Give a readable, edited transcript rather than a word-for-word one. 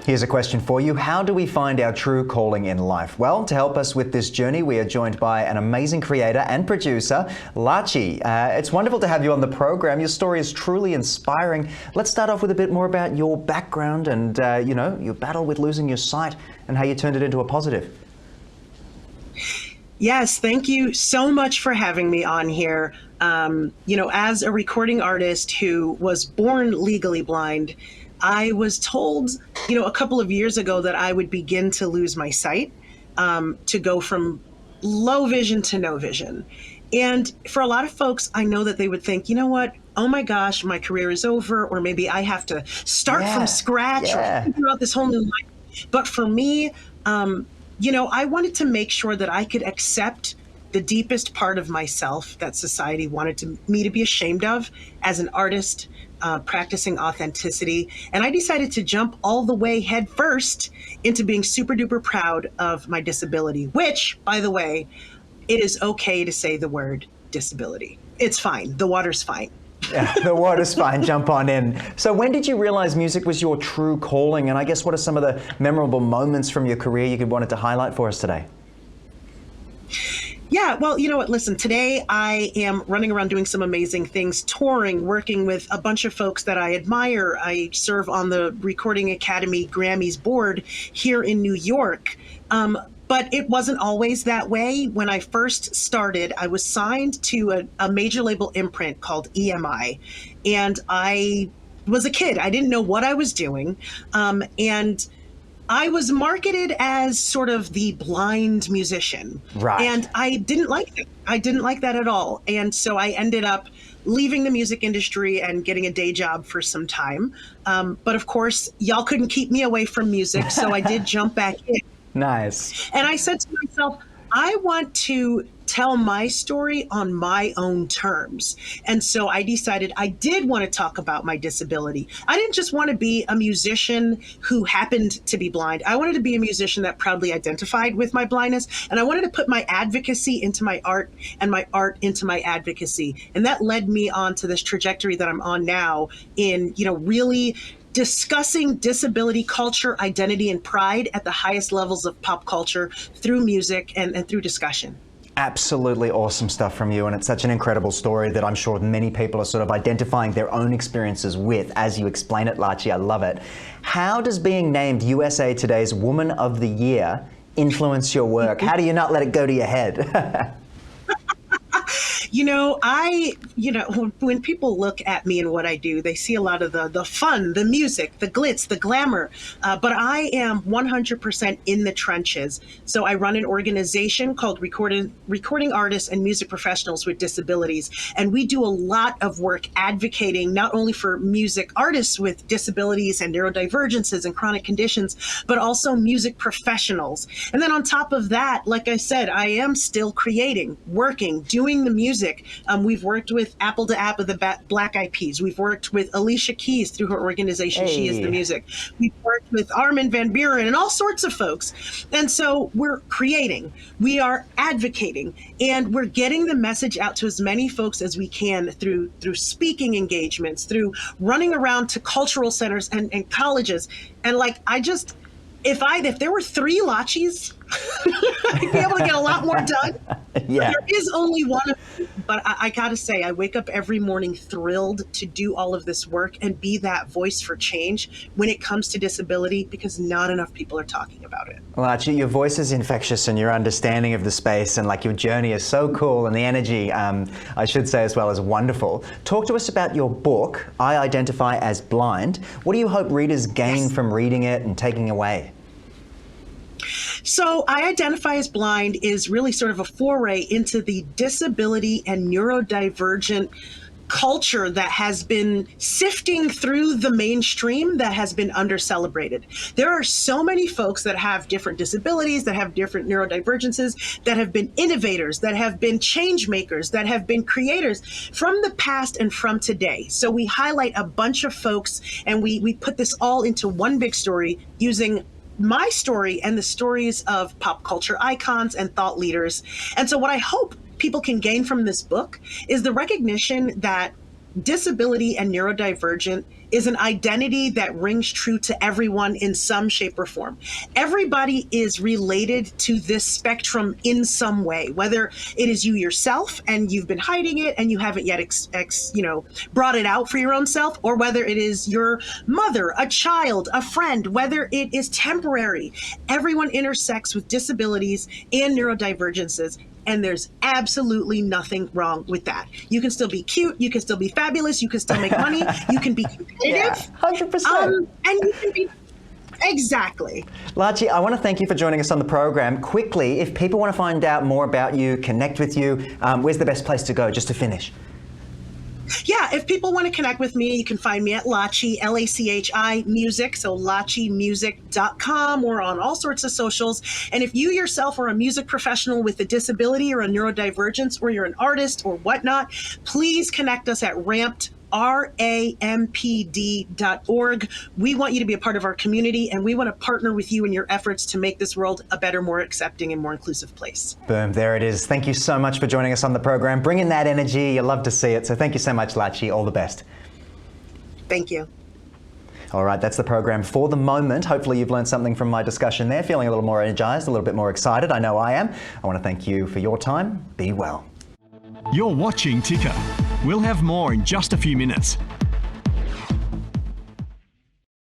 Here's a question for you. How do we find our true calling in life? Well, to help us with this journey, we are joined by an amazing creator and producer, Lachi. It's wonderful to have you on the program. Your story is truly inspiring. Let's start off with a bit more about your background and, your battle with losing your sight and how you turned it into a positive. Yes, thank you so much for having me on here. As a recording artist who was born legally blind, I was told, a couple of years ago that I would begin to lose my sight, to go from low vision to no vision. And for a lot of folks, I know that they would think, you know what? Oh my gosh, my career is over, or maybe I have to start from scratch or figure out this whole new life. But for me, I wanted to make sure that I could accept the deepest part of myself that society wanted me to be ashamed of as an artist, practicing authenticity. And I decided to jump all the way head first into being super duper proud of my disability, which, by the way, it is okay to say the word disability. It's fine. The water's fine. Yeah, the water's fine. Jump on in. So when did you realize music was your true calling? And I guess what are some of the memorable moments from your career you wanted to highlight for us today? Yeah, well, you know what? Listen, today I am running around doing some amazing things, touring, working with a bunch of folks that I admire. I serve on the Recording Academy Grammys board here in New York. But it wasn't always that way. When I first started, I was signed to a major label imprint called EMI. And I was a kid. I didn't know what I was doing. And I was marketed as sort of the blind musician. Right. And I didn't like it. I didn't like that at all. And so I ended up leaving the music industry and getting a day job for some time. But of course, y'all couldn't keep me away from music. So I did jump back in. Nice. And I said to myself, I want to tell my story on my own terms. And so I decided I did want to talk about my disability. I didn't just want to be a musician who happened to be blind. I wanted to be a musician that proudly identified with my blindness. And I wanted to put my advocacy into my art and my art into my advocacy. And that led me on to this trajectory that I'm on now in, really discussing disability culture, identity, and pride at the highest levels of pop culture through music and through discussion. Absolutely awesome stuff from you, and it's such an incredible story that I'm sure many people are sort of identifying their own experiences with as you explain it, Lachi. I love it. How does being named USA Today's Woman of the Year influence your work? How do you not let it go to your head? When people look at me and what I do, they see a lot of the fun, the music, the glitz, the glamour. But I am 100% in the trenches. So I run an organization called Recording Artists and Music Professionals with Disabilities. And we do a lot of work advocating not only for music artists with disabilities and neurodivergences and chronic conditions, but also music professionals. And then on top of that, like I said, I am still creating, working, doing the music. We've worked with Apple to App of the Black Eyed Peas. We've worked with Alicia Keys through her organization, She Is the Music. We've worked with Armin van Buuren and all sorts of folks. And so we're creating, we are advocating, and we're getting the message out to as many folks as we can through speaking engagements, through running around to cultural centers and colleges. And if there were 3 Lachis, I'd be able to get a lot more done. Yeah. There is only one of me, but I gotta say, I wake up every morning thrilled to do all of this work and be that voice for change when it comes to disability, because not enough people are talking about it. Lachi, your voice is infectious and your understanding of the space and your journey is so cool, and the energy, I should say as well, is wonderful. Talk to us about your book, I Identify as Blind. What do you hope readers gain from reading it and taking away? So I Identify as Blind is really sort of a foray into the disability and neurodivergent culture that has been sifting through the mainstream that has been under-celebrated. There are so many folks that have different disabilities, that have different neurodivergences, that have been innovators, that have been change makers, that have been creators from the past and from today. So we highlight a bunch of folks and we put this all into one big story using my story and the stories of pop culture icons and thought leaders. And so what I hope people can gain from this book is the recognition that disability and neurodivergent is an identity that rings true to everyone in some shape or form. Everybody is related to this spectrum in some way, whether it is you yourself and you've been hiding it and you haven't yet brought it out for your own self, or whether it is your mother, a child, a friend, whether it is temporary. Everyone intersects with disabilities and neurodivergences. And there's absolutely nothing wrong with that. You can still be cute. You can still be fabulous. You can still make money. You can be competitive. Yeah, 100%. And you can be... Exactly. Lachi, I want to thank you for joining us on the program. Quickly, if people want to find out more about you, connect with you, where's the best place to go, just to finish? Yeah, if people want to connect with me, you can find me at Lachi, Lachi Music, so lachimusic.com, or on all sorts of socials. And if you yourself are a music professional with a disability or a neurodivergence, or you're an artist or whatnot, please connect us at rampd.org. We want you to be a part of our community, and we want to partner with you in your efforts to make this world a better, more accepting, and more inclusive place. Boom, there it is. Thank you so much for joining us on the program. Bring in that energy. You love to see it. So thank you so much, Lachi. All the best. Thank you. All right, that's the program for the moment. Hopefully you've learned something from my discussion there, feeling a little more energized, a little bit more excited. I know I am. I want to thank you for your time. Be well. You're watching Ticker. We'll have more in just a few minutes.